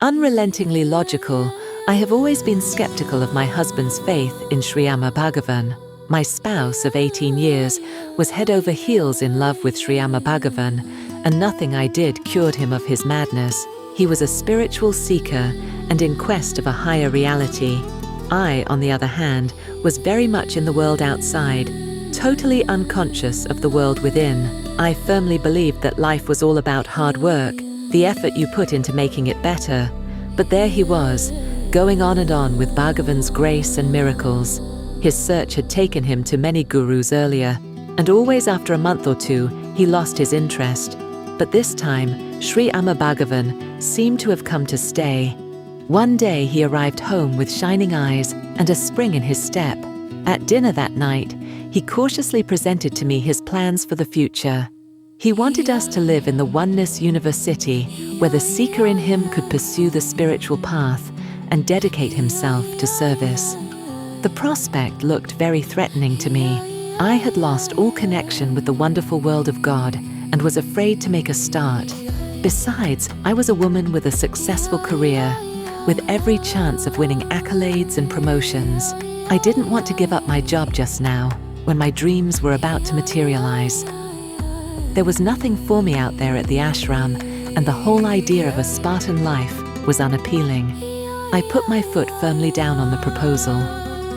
Unrelentingly logical, I have always been skeptical of my husband's faith in Sriyama Bhagavan. My spouse of 18 years was head over heels in love with Sriyama Bhagavan, and nothing I did cured him of his madness. He was a spiritual seeker and in quest of a higher reality. I, on the other hand, was very much in the world outside, totally unconscious of the world within. I firmly believed that life was all about hard work, the effort you put into making it better. But there he was, going on and on with Bhagavan's grace and miracles. His search had taken him to many gurus earlier, and always after a month or two, he lost his interest. But this time, Sri Amma Bhagavan seemed to have come to stay. One day he arrived home with shining eyes and a spring in his step. At dinner that night, he cautiously presented to me his plans for the future. He wanted us to live in the Oneness University, where the seeker in him could pursue the spiritual path and dedicate himself to service. The prospect looked very threatening to me. I had lost all connection with the wonderful world of God and was afraid to make a start. Besides, I was a woman with a successful career, with every chance of winning accolades and promotions. I didn't want to give up my job just now, when my dreams were about to materialize. There was nothing for me out there at the ashram, and the whole idea of a Spartan life was unappealing. I put my foot firmly down on the proposal,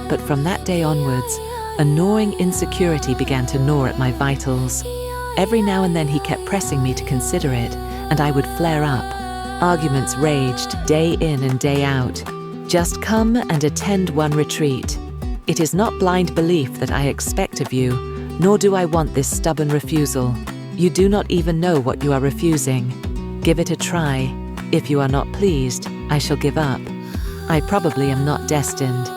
but from that day onwards, a gnawing insecurity began to gnaw at my vitals. Every now and then he kept pressing me to consider it, and I would flare up. Arguments raged day in and day out. Just come and attend one retreat. It is not blind belief that I expect of you, nor do I want this stubborn refusal. You do not even know what you are refusing. Give it a try. If you are not pleased, I shall give up. I probably am not destined.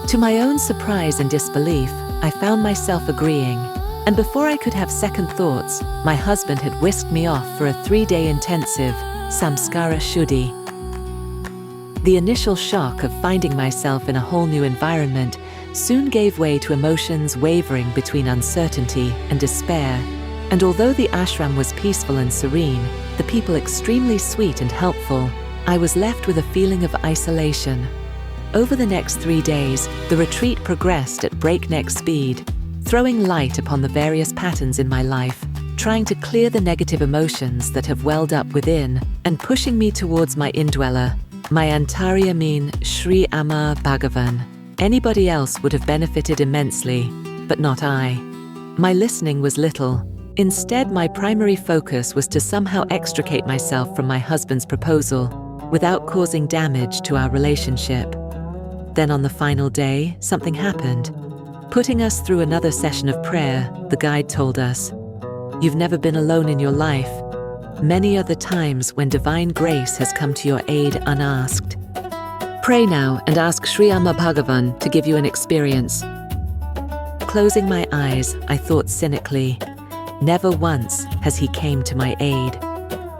To my own surprise and disbelief, I found myself agreeing, and before I could have second thoughts, my husband had whisked me off for a 3-day intensive Samskara Shuddhi. The initial shock of finding myself in a whole new environment soon gave way to emotions wavering between uncertainty and despair. And although the ashram was peaceful and serene, the people extremely sweet and helpful, I was left with a feeling of isolation. Over the next 3 days, the retreat progressed at breakneck speed, throwing light upon the various patterns in my life, trying to clear the negative emotions that have welled up within, and pushing me towards my indweller, my Antaryameen Sri Amma Bhagavan. Anybody else would have benefited immensely, but not I. My listening was little. Instead, my primary focus was to somehow extricate myself from my husband's proposal without causing damage to our relationship. Then on the final day, something happened. Putting us through another session of prayer, the guide told us, "You've never been alone in your life. Many are the times when divine grace has come to your aid unasked. Pray now and ask Sri Amma Bhagavan to give you an experience." Closing my eyes, I thought cynically, never once has he came to my aid.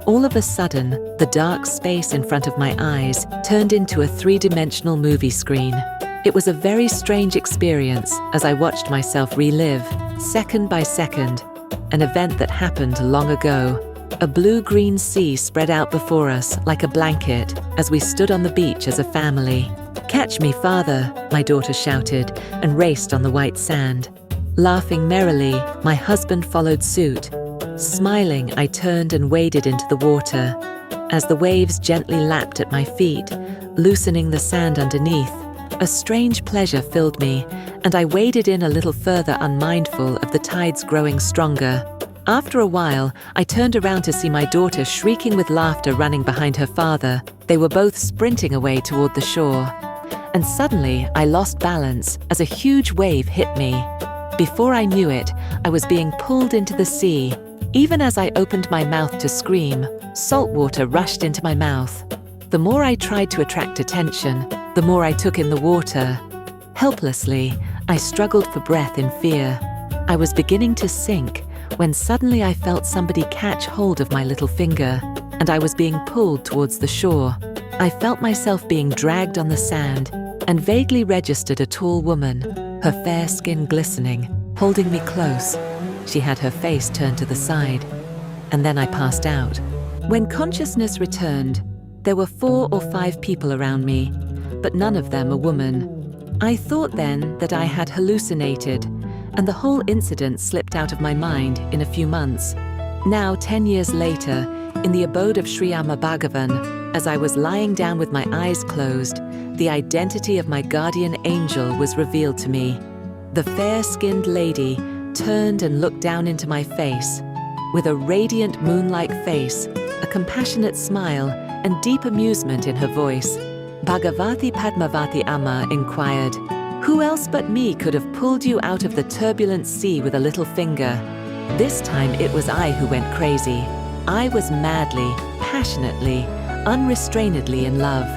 All of a sudden, the dark space in front of my eyes turned into a 3-dimensional movie screen. It was a very strange experience as I watched myself relive, second by second, an event that happened long ago. A blue-green sea spread out before us like a blanket as we stood on the beach as a family. "Catch me, father," my daughter shouted and raced on the white sand. Laughing merrily, my husband followed suit. Smiling, I turned and waded into the water. As the waves gently lapped at my feet, loosening the sand underneath, a strange pleasure filled me, and I waded in a little further, unmindful of the tides growing stronger. After a while, I turned around to see my daughter shrieking with laughter running behind her father. They were both sprinting away toward the shore. And suddenly, I lost balance as a huge wave hit me. Before I knew it, I was being pulled into the sea. Even as I opened my mouth to scream, salt water rushed into my mouth. The more I tried to attract attention, the more I took in the water. Helplessly, I struggled for breath in fear. I was beginning to sink when suddenly I felt somebody catch hold of my little finger, and I was being pulled towards the shore. I felt myself being dragged on the sand and vaguely registered a tall woman, her fair skin glistening, holding me close. She had her face turned to the side, and then I passed out. When consciousness returned, There were 4 or 5 people around me, but none of them a woman. I thought then that I had hallucinated, and the whole incident slipped out of my mind in a few months. Now, 10 years later, in the abode of Shriyama Bhagavan, as I was lying down with my eyes closed, the identity of my guardian angel was revealed to me. The fair-skinned lady turned and looked down into my face. With a radiant moon-like face, a compassionate smile, and deep amusement in her voice, Bhagavati Padmavati Amma inquired, "Who else but me could have pulled you out of the turbulent sea with a little finger?" This time it was I who went crazy. I was madly, passionately, unrestrainedly in love.